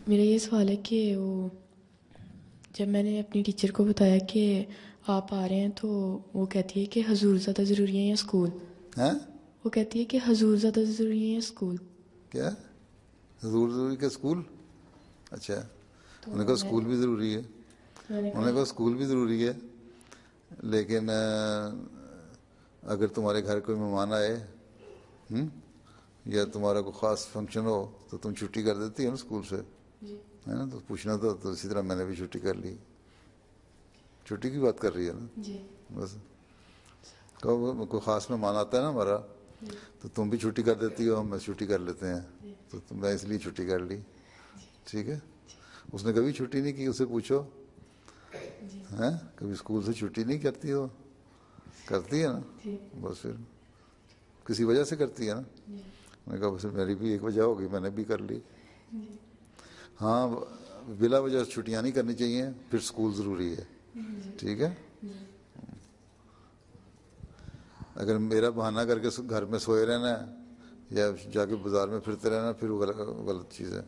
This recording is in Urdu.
میرا یہ سوال ہے کہ وہ جب میں نے اپنی ٹیچر کو بتایا کہ آپ آ رہے ہیں تو وہ کہتی ہے کہ حضور زیادہ ضروری ہے یا اسکول. ہیں؟ وہ کہتی ہے کہ حضور زیادہ ضروری ہے یا اسکول. کیا حضور ضروری کہ اسکول؟ اچھا، تو انہوں نے کہا اسکول بھی ضروری ہے. میں نے انہوں نے کہا اسکول بھی ضروری ہے، لیکن اگر تمہارے گھر کوئی مہمان آئے یا تمہارا کوئی خاص فنکشن ہو تو تم چھٹی کر دیتی ہے نا اسکول سے، جی ہے نا؟ تو پوچھنا تو اسی طرح میں نے بھی چھٹی کر لی. چھٹی کی بات کر رہی ہے نا جی بس. کوئی خاص مہمان آتا ہے نا ہمارا جی تو تم بھی چھٹی کر دیتی ہو، ہم چھٹی کر لیتے ہیں، تو میں اس لیے چھٹی کر لی. ٹھیک ہے. اس نے کبھی چھٹی نہیں کی، اسے پوچھو جی ہیں، کبھی اسکول سے چھٹی نہیں کرتی ہو؟ کرتی ہے نا. جی بس پھر کسی وجہ سے کرتی ہے نا. جی میں نے کہا بس میری بھی ایک وجہ ہوگی، میں نے بھی کر لی. جی ہاں، بلا وجہ چھٹیاں نہیں کرنی چاہیے، پھر اسکول ضروری ہے. جی ٹھیک ہے. جی اگر میرا بہانہ کر کے گھر میں سوئے رہنا ہے یا جا کے بازار میں پھرتے رہنا، پھر وہ غلط چیز ہے.